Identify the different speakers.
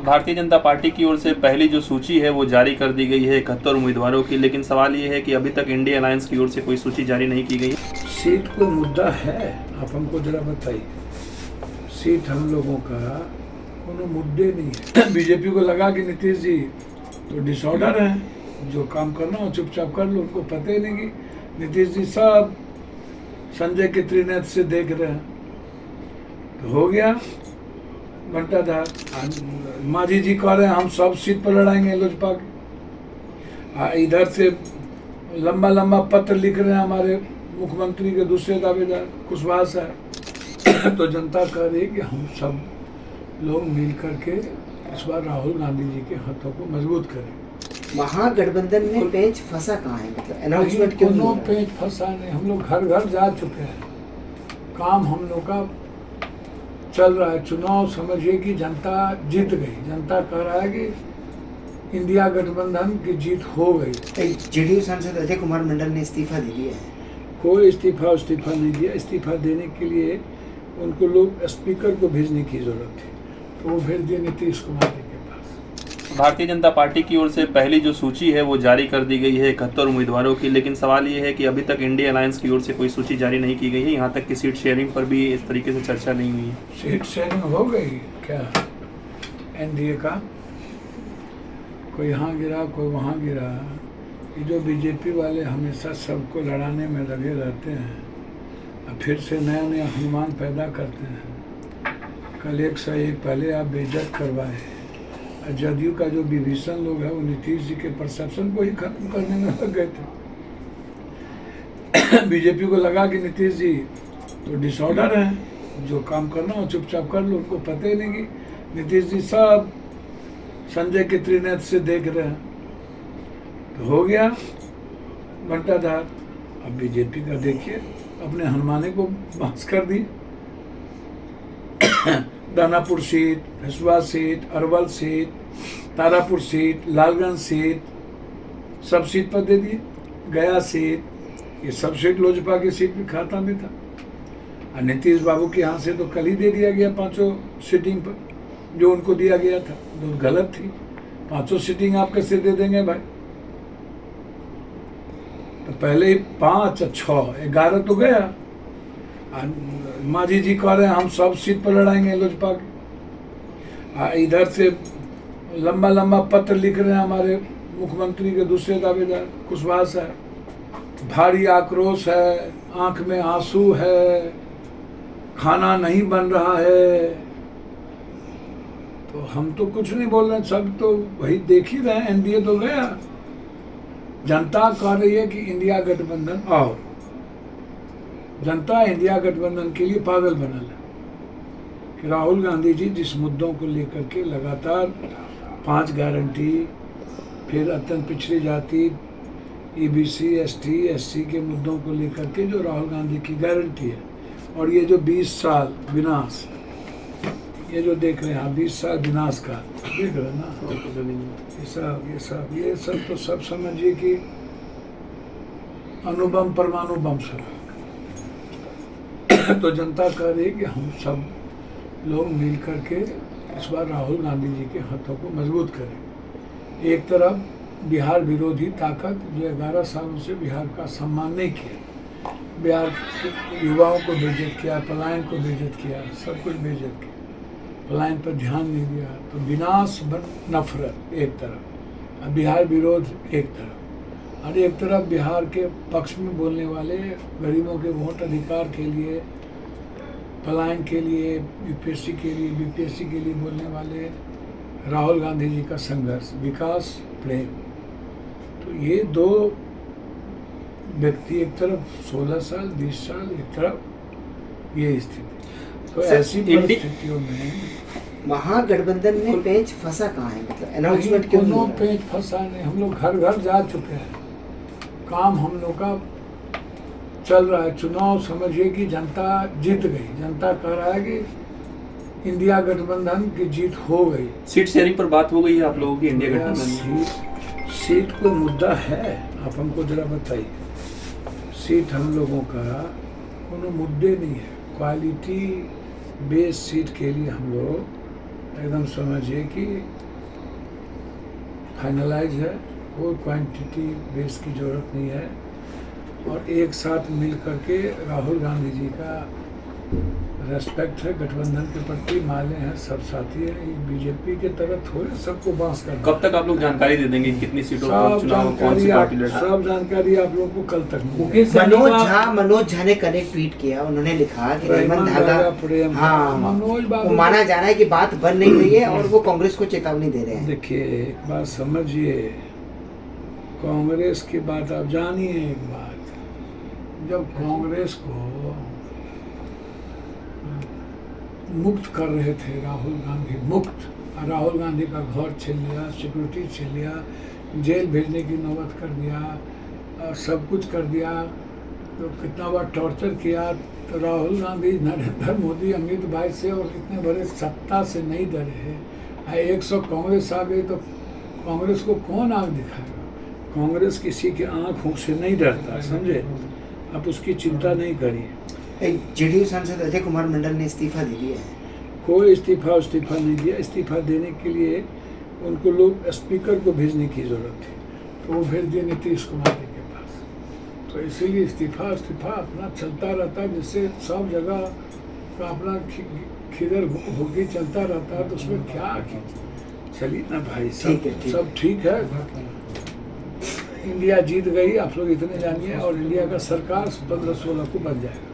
Speaker 1: Bharatiya Janata party की ओर से पहली जो सूची है वो जारी कर दी गई है 71 उम्मीदवारों की, लेकिन सवाल ये है कि अभी तक इंडिया अलायंस की ओर से कोई सूची जारी नहीं की गई।
Speaker 2: सीट कोई मुद्दा है? आप हमको जरा बताइए। सीट हम लोगों का कोनो मुद्दे नहीं है। बीजेपी को लगा कि नीतीश जी तो डिसऑर्डर है, जो काम करना हो चुपचाप कर लो। उनको पता ही नहीं कि नीतीश जी सब संजय के त्रिनेत्र से देख रहे हैं। तो हो गया घंटाधार। मांझी जी कह रहे हैं हम सब सीट पर लड़ाएंगे लोजपा के। इधर से लंबा लंबा पत्र लिख रहे हैं हमारे मुख्यमंत्री के दूसरे दावेदार कुशवाहा साहब। तो जनता कह रही है कि हम सब लोग मिल करके इस बार राहुल गांधी जी के हाथों को मजबूत करें।
Speaker 3: महागठबंधन में पेंच फंसा कहाँ है? मतलब अनाउंसमेंट क्यों नहीं?
Speaker 2: पेंच फंसा नहीं। हम लोग घर घर जा चुके हैं। काम हम लोग का चल रहा है। चुनाव समझिए कि जनता जीत गई। जनता कह रहा है कि इंडिया गठबंधन की जीत हो गई।
Speaker 3: जेडीयू सांसद अजय कुमार मंडल ने इस्तीफा दे दिया है।
Speaker 2: कोई इस्तीफा नहीं दिया। इस्तीफा देने के लिए उनको लोग स्पीकर को भेजने की जरूरत थी, तो वो भेज दिए नीतीश कुमार जी के पास।
Speaker 1: भारतीय जनता पार्टी की ओर से पहली जो सूची है वो जारी कर दी गई है 71 उम्मीदवारों की, लेकिन सवाल ये है कि अभी तक इंडिया अलायंस की ओर से कोई सूची जारी नहीं की गई है। यहाँ तक कि सीट शेयरिंग पर भी इस तरीके से चर्चा नहीं हुई है।
Speaker 2: सीट शेयरिंग हो गई क्या एनडीए का? कोई यहाँ गिरा, कोई वहाँ गिरा। ये जो बीजेपी वाले हमेशा सबको लड़ाने में लगे रहते हैं, अब फिर से नया नया अनुमान पैदा करते हैं। कल एक से एक पहले आप बेइज्जत करवाए। जदयू का जो विभीषण लोग है वो नीतीश जी के परसेप्शन को ही खत्म करने में लग गए थे। बीजेपी को लगा कि नीतीश जी तो डिसऑर्डर है, जो काम करना हो चुपचाप कर लो। उनको पता ही नहीं कि नीतीश जी सब संजय के त्रिनेत्र से देख रहे हैं। तो हो गया घंटाधार। अब बीजेपी का देखिए, अपने हनुमाने को बांस कर दी। दानापुर सीट, हसुआ seat, Arwal seat, Tarapur seat, Lalganj seat, सब सीट पर दे दिए। गया सीट, ये सब सीट लोजपा की सीट भी खाता में था। और नीतीश बाबू के यहाँ से तो कल ही दे दिया गया 5 सीटिंग पर, जो उनको दिया गया था जो गलत थी। 5 सीटिंग आप कैसे दे देंगे भाई? तो पहले 5 और 6 11 तो गया। मांझी जी कह रहे हैं हम सब सीट पर लड़ाएंगे लोजपा के। इधर से लंबा लंबा पत्र लिख रहे हैं हमारे मुख्यमंत्री के दूसरे दावेदार कुशवाहा साहब। भारी आक्रोश है, आंख में आंसू है, खाना नहीं बन रहा है। तो हम तो कुछ नहीं बोल रहे, सब तो वही देख ही रहे हैं। एनडीए तो गया। जनता कह रही है कि इंडिया गठबंधन आओ। जनता इंडिया गठबंधन के लिए पागल बनल है कि राहुल गांधी जी जिस मुद्दों को लेकर के लगातार 5 गारंटी, फिर अत्यंत पिछड़ी जाति, ईबीसी, एसटी, एससी के मुद्दों को लेकर के जो राहुल गांधी की गारंटी है, और ये जो 20 साल विनाश, ये जो देख रहे हैं आप 20 साल विनाश का देख रहे हैं ना, ये सब तो सब समझिए कि अणुबम परमाणु बम सब। तो जनता कह रही है कि हम सब लोग मिल करके इस बार राहुल गांधी जी के हाथों को मजबूत करें। एक तरफ बिहार विरोधी ताकत जो 11 सालों से बिहार का सम्मान नहीं किया, बिहार के युवाओं को बेइज्जत किया, पलायन को बेइज्जत किया, सब कुछ बेइज्जत किया, पलायन पर ध्यान नहीं दिया। तो विनाश नफरत एक तरफ, और बिहार विरोध एक तरफ, और एक तरफ बिहार के पक्ष में बोलने वाले, गरीबों के वोट अधिकार के लिए, पलायन के लिए, यूपीएससी के लिए, बीपीएससी के लिए बोलने वाले राहुल गांधी जी का संघर्ष, विकास, प्रेम। तो ये 2 व्यक्ति, एक तरफ 16 साल 20 साल, एक तरफ ये स्थिति। तो ऐसी परिस्थितियों में
Speaker 3: महागठबंधन में पेंच फंसा कहाँ है? मतलब अनाउंसमेंट क्यों नहीं?
Speaker 2: पेंच फंसा नहीं। हम लोग घर घर जा चुके हैं। काम हम लोग का चल रहा है। चुनाव समझिए कि जनता जीत गई। जनता कह रहा है कि इंडिया गठबंधन की जीत हो गई।
Speaker 1: सीट शेयरिंग पर बात हो गई है आप लोगों की इंडिया गठबंधन?
Speaker 2: सीट कोई मुद्दा है? आप हमको जरा बताइए। सीट हम लोगों का कोनो मुद्दे नहीं है। क्वालिटी बेस सीट के लिए हम लोग एकदम समझिए कि फाइनलाइज है, कोई क्वांटिटी बेस की ज़रूरत नहीं है। और एक साथ मिल करके राहुल गांधी जी का रेस्पेक्ट है गठबंधन के प्रति, माले हैं, सब साथी हैं। बीजेपी के तरह थोड़े सबको बांस करना।
Speaker 1: कब तक आप लोग जानकारी दे देंगे कितनी सीटों पर
Speaker 2: सब
Speaker 1: चुनाव, कौन सी
Speaker 2: जानकारी
Speaker 1: पार्टी लड़?
Speaker 2: सब जानकारी आप लोगों को कल तक मिलेगी।
Speaker 4: मुकेश सहनी को आप-
Speaker 3: मनोज झा ने कल एक ट्वीट किया, उन्होंने लिखा कि
Speaker 2: प्रेम
Speaker 3: रेमन
Speaker 2: धागा,
Speaker 3: धागा
Speaker 2: प्रेम
Speaker 3: हाँ
Speaker 2: मनोज बाबू
Speaker 3: वो माना जा रहा है कि बात बन नहीं रही है और वो कांग्रेस को चेतावनी दे रहे हैं।
Speaker 2: देखिए एक बात समझिए, कांग्रेस की बात आप जानिए। एक बात, जब कांग्रेस को मुक्त कर रहे थे राहुल गांधी, मुक्त, और राहुल गांधी का घर छीन लिया, सिक्योरिटी छीन लिया, जेल भेजने की नौबत कर दिया, और सब कुछ कर दिया, तो कितना बार टॉर्चर किया। तो राहुल गांधी नरेंद्र मोदी अमित भाई से और इतने बड़े सत्ता से नहीं डरे। 100 कांग्रेस आ गई तो कांग्रेस को कौन आग दिखाएगा? कांग्रेस किसी के आँखों से नहीं डरता, समझे? आप उसकी चिंता नहीं करिए।
Speaker 3: जेडीयू सांसद अजय कुमार मंडल ने इस्तीफा दे दिया है।
Speaker 2: कोई इस्तीफा नहीं दिया। इस्तीफा देने के लिए उनको लोग स्पीकर को भेजने की ज़रूरत थी, तो वो भेज दिए नीतीश कुमार जी के पास। तो इसीलिए इस्तीफा अपना चलता रहता है, जिससे सब जगह का अपना खिदर होगी चलता रहता है। तो उसमें क्या, चलिए ना भाई, सब ठीक है। इंडिया जीत गई, आप लोग इतने जानिए। और इंडिया का सरकार 15-16 को बन जाएगा।